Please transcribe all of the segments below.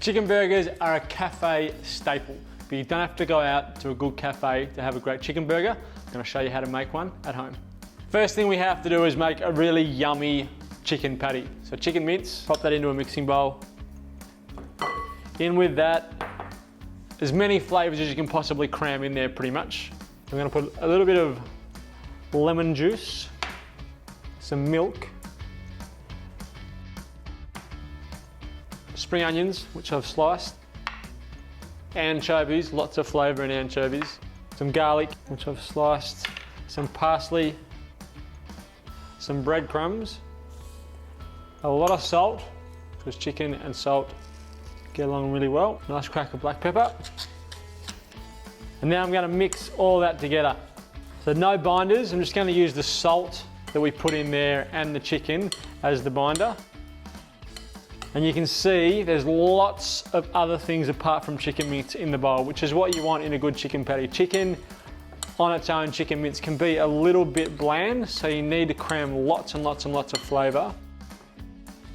Chicken burgers are a cafe staple, but you don't have to go out to a good cafe to have a great chicken burger. I'm gonna show you how to make one at home. First thing we have to do is make a really yummy chicken patty. So chicken mince, pop that into a mixing bowl. In with that, as many flavors as you can possibly cram in there pretty much. I'm gonna put a little bit of lemon juice, some milk, spring onions, which I've sliced, anchovies, lots of flavor in anchovies, some garlic, which I've sliced, some parsley, some breadcrumbs, a lot of salt, because chicken and salt get along really well, nice crack of black pepper. And now I'm gonna mix all that together. So no binders, I'm just gonna use the salt that we put in there and the chicken as the binder. And you can see there's lots of other things apart from chicken mince in the bowl, which is what you want in a good chicken patty. Chicken on its own, chicken mince can be a little bit bland, so you need to cram lots and lots and lots of flavor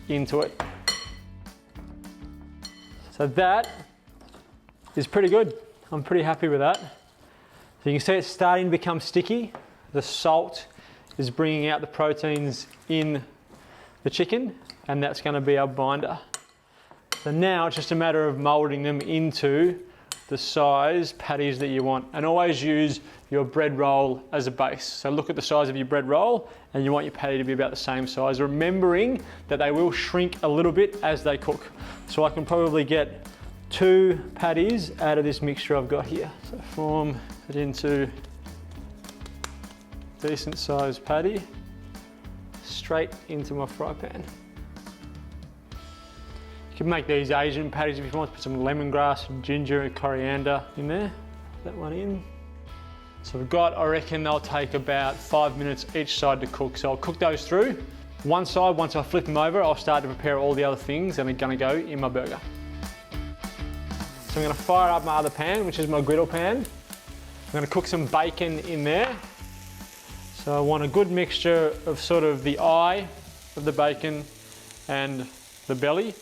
into it. So that is pretty good. I'm pretty happy with that. So you can see it's starting to become sticky. The salt is bringing out the proteins in the chicken, and that's going to be our binder. So now it's just a matter of molding them into the size patties that you want, and always use your bread roll as a base. So look at the size of your bread roll and you want your patty to be about the same size, remembering that they will shrink a little bit as they cook. So I can probably get 2 patties out of this mixture I've got here. So form it into a decent sized patty, straight into my fry pan. You can make these Asian patties if you want, put some lemongrass and ginger and coriander in there. Put that one in. So we've got, I reckon they'll take about 5 minutes each side to cook. So I'll cook those through. One side, once I flip them over, I'll start to prepare all the other things that are gonna go in my burger. So I'm gonna fire up my other pan, which is my griddle pan. I'm gonna cook some bacon in there. So I want a good mixture of sort of the eye of the bacon and the belly.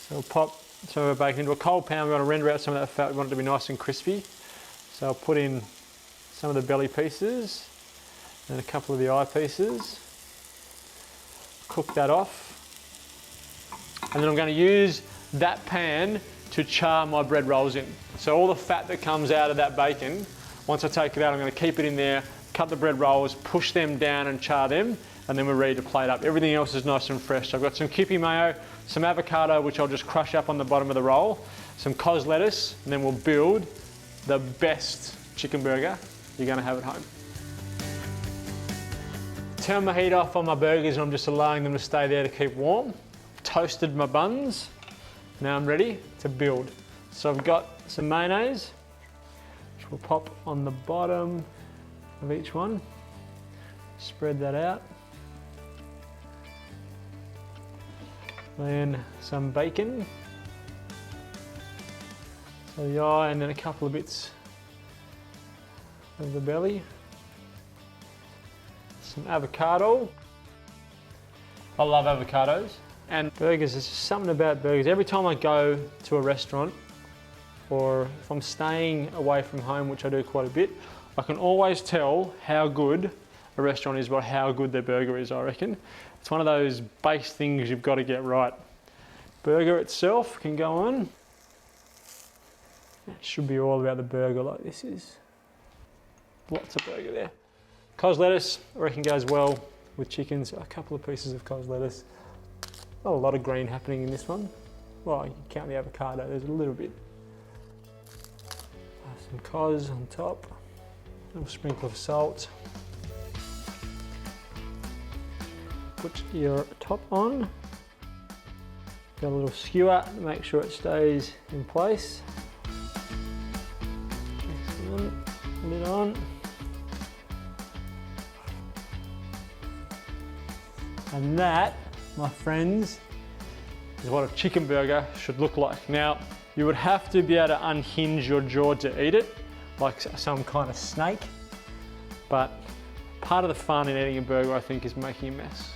So I'll pop some of the bacon into a cold pan. We want to render out some of that fat. We want it to be nice and crispy. So I'll put in some of the belly pieces and a couple of the eye pieces. Cook that off. And then I'm going to use that pan to char my bread rolls in. So all the fat that comes out of that bacon, once I take it out, I'm going to keep it in there, cut the bread rolls, push them down and char them, and then we're ready to plate up. Everything else is nice and fresh. So I've got some Kewpie mayo, some avocado, which I'll just crush up on the bottom of the roll, some cos lettuce, and then we'll build the best chicken burger you're gonna have at home. Turn my heat off on my burgers and I'm just allowing them to stay there to keep warm. Toasted my buns. Now I'm ready to build. So I've got some mayonnaise, which we'll pop on the bottom of each one. Spread that out. Then some bacon. So the eye, and then a couple of bits of the belly. Some avocado. I love avocados. And burgers, there's just something about burgers. Every time I go to a restaurant, or if I'm staying away from home, which I do quite a bit, I can always tell how good a restaurant is by how good their burger is, I reckon. It's one of those base things you've got to get right. Burger itself can go on. It should be all about the burger like this is. Lots of burger there. Cos lettuce, I reckon goes well with chicken. So a couple of pieces of cos lettuce. Not a lot of green happening in this one. Well, you count the avocado, there's a little bit. Some cos on top. A little sprinkle of salt. Put your top on. Got a little skewer to make sure it stays in place. Excellent. Lid on. And that, my friends, is what a chicken burger should look like. Now, you would have to be able to unhinge your jaw to eat it, like some kind of snake. But part of the fun in eating a burger, I think, is making a mess.